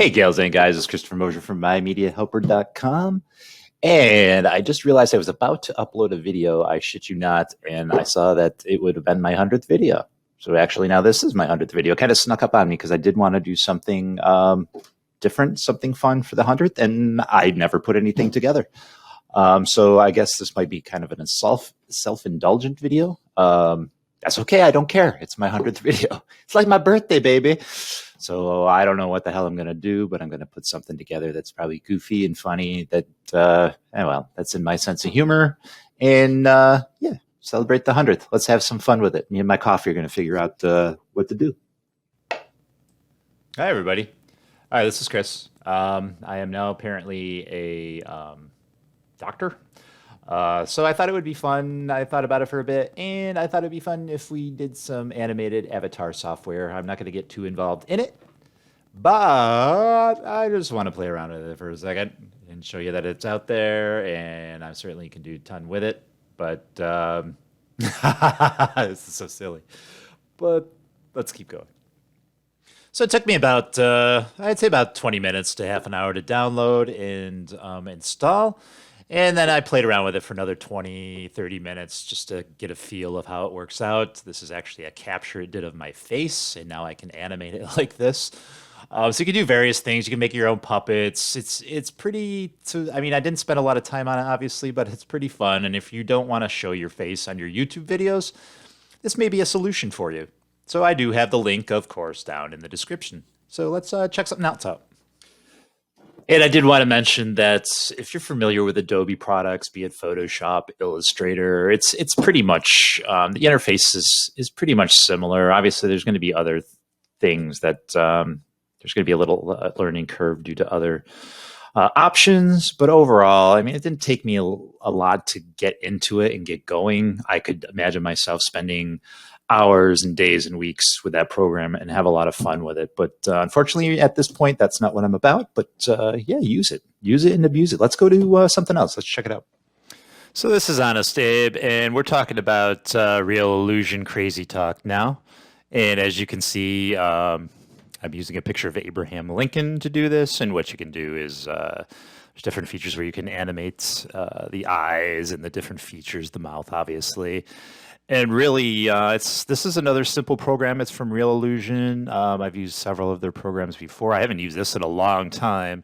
Hey, gals and guys, it's Christopher Mosier from MyMediaHelper.com. And I just realized I was about to upload a video, I shit you not, and I saw that it would have been my 100th video. So actually now this is my 100th video. It kind of snuck up on me because I did want to do something different, something fun for the 100th, and I never put anything together. So I guess this might be kind of an self-indulgent video. That's okay. I don't care. It's my 100th video. It's like my birthday, baby. So I don't know what the hell I'm going to do, but I'm going to put something together that's probably goofy and funny that, well, that's in my sense of humor. And yeah, celebrate the 100th. Let's have some fun with it. Me and my coffee are going to figure out what to do. Hi, everybody. All right, this is Chris. I am now apparently a doctor. So I thought it would be fun. I thought about it for a bit, and I thought it'd be fun if we did some animated avatar software. I'm not going to get too involved in it, but I just want to play around with it for a second and show you that it's out there, and I certainly can do a ton with it. But this is so silly. But let's keep going. So it took me about, I'd say about 20 minutes to half an hour to download and install. And then I played around with it for another 20, 30 minutes just to get a feel of how it works out. This is actually a capture it did of my face, and now I can animate it like this. So you can do various things. You can make your own puppets. It's pretty, I mean, I didn't spend a lot of time on it, obviously, but it's pretty fun. And if you don't want to show your face on your YouTube videos, this may be a solution for you. So I do have the link, of course, down in the description. So let's check something else out. And I did want to mention that if you're familiar with Adobe products, be it Photoshop, Illustrator, it's pretty much, the interface is pretty much similar. Obviously, there's going to be other things that there's going to be a little learning curve due to other options. But overall, I mean, it didn't take me a lot to get into it and get going. I could imagine myself spending hours and days and weeks with that program and have a lot of fun with it. But unfortunately, at this point, that's not what I'm about. But yeah, use it and abuse it. Let's go to something else. Let's check it out. So this is Honest Abe, and we're talking about Real Illusion Crazy Talk now. And as you can see, I'm using a picture of Abraham Lincoln to do this. And what you can do is there's different features where you can animate the eyes and the different features, the mouth, obviously. And really, this is another simple program. It's from Real Illusion. I've used several of their programs before. I haven't used this in a long time.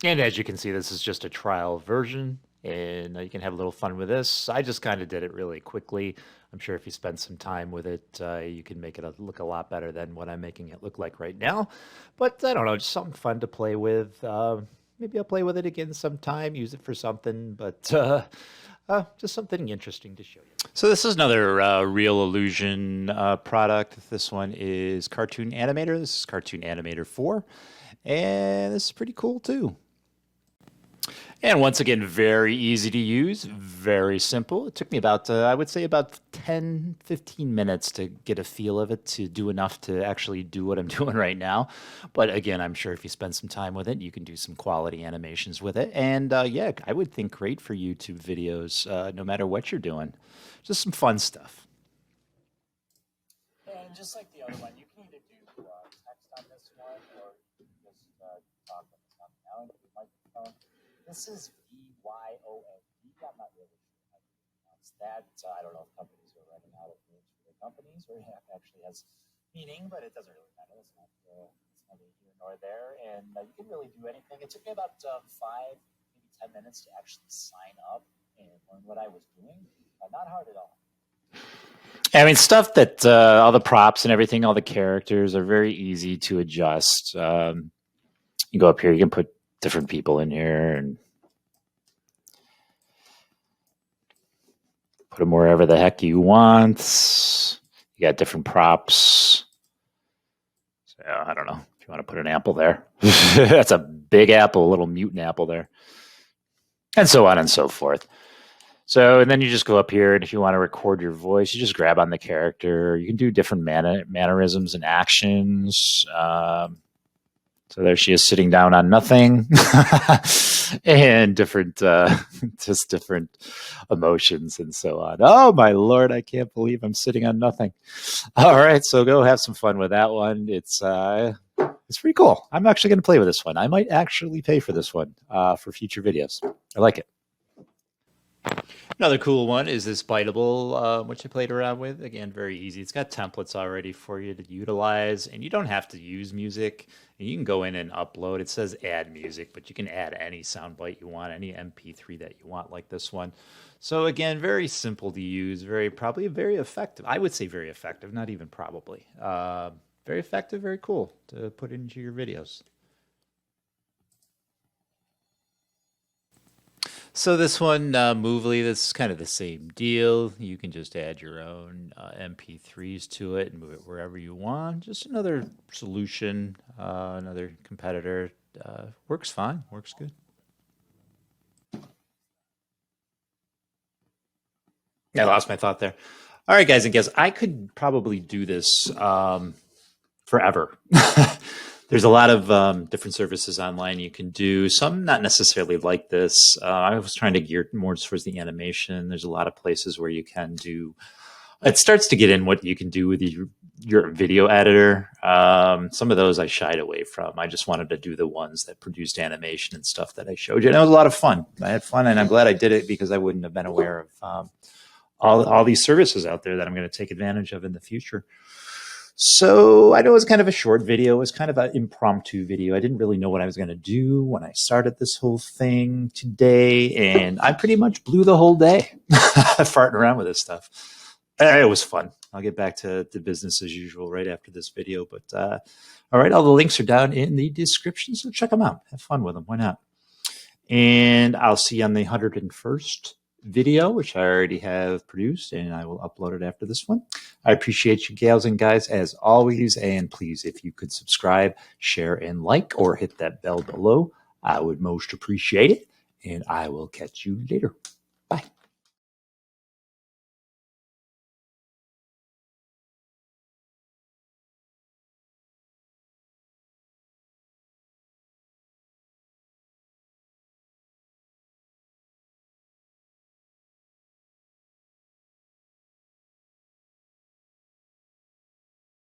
And as you can see, this is just a trial version. And you can have a little fun with this. I just kind of did it really quickly. I'm sure if you spend some time with it, you can make it look a lot better than what I'm making it look like right now. But I don't know, just something fun to play with. Maybe I'll play with it again sometime, use it for something. But just something interesting to show you. So this is another Real Illusion product. This one is Cartoon Animator. This is Cartoon Animator 4. And this is pretty cool too. And once again, very easy to use, very simple. It took me about, I would say about 10, 15 minutes to get a feel of it, to do enough to actually do what I'm doing right now. But again, I'm sure if you spend some time with it, you can do some quality animations with it. And yeah, I would think great for YouTube videos, no matter what you're doing. Just some fun stuff. And just like the other one, you can either do text on this one, or you can just talk on this one. Now into the microphone. This is VYOND. I'm not really sure how to pronounce that. I don't know if companies are running out of names for their companies, or it actually has meaning, but it doesn't really matter. It's not neither here nor there. And you can really do anything. It took me about 5, maybe 10 minutes to actually sign up and learn what I was doing. Not hard at all. I mean, stuff that all the props and everything, all the characters are very easy to adjust. You go up here, you can put different people in here and put them wherever the heck you want. You got different props. So I don't know if you want to put an apple there. That's a big apple, a little mutant apple there. And so on and so forth. So, and then you just go up here, and if you want to record your voice, you just grab on the character. You can do different mannerisms and actions. So there she is, sitting down on nothing, and different, just different emotions and so on. Oh my Lord, I can't believe I'm sitting on nothing. All right, so go have some fun with that one. It's It's pretty cool. I'm actually going to play with this one. I might actually pay for this one for future videos. I like it. Another cool one is this Biteable, which I played around with. Again, very easy. It's got templates already for you to utilize, and you don't have to use music. And you can go in and upload. It says add music, but you can add any soundbite you want, any MP3 that you want, like this one. So again, very simple to use, probably very effective. I would say very effective, not even probably. Very effective, very cool to put into your videos. So this one, Movely, this is kind of the same deal. You can just add your own MP3s to it and move it wherever you want. Just another solution, another competitor. Works fine, works good. I lost my thought there. All right, guys and gals, I could probably do this forever. There's a lot of different services online you can do. Some not necessarily like this. I was trying to gear more towards the animation. There's a lot of places where you can do. It starts to get in what you can do with your video editor. Some of those I shied away from. I just wanted to do the ones that produced animation and stuff that I showed you. And it was a lot of fun. I had fun, and I'm glad I did it because I wouldn't have been aware of all these services out there that I'm going to take advantage of in the future. So I know it was kind of a short video. It was kind of an impromptu video. I didn't really know what I was going to do when I started this whole thing today, and I pretty much blew the whole day farting around with this stuff. It was fun. I'll get back to business as usual right after this video. But all right, all the links are down in the description, so check them out. Have fun with them. Why not? And I'll see you on the 101st video, which I already have produced, and I will upload it after this one. I appreciate you gals and guys as always, and please, if you could subscribe, share, and like, or hit that bell below, I would most appreciate it, and I will catch you later.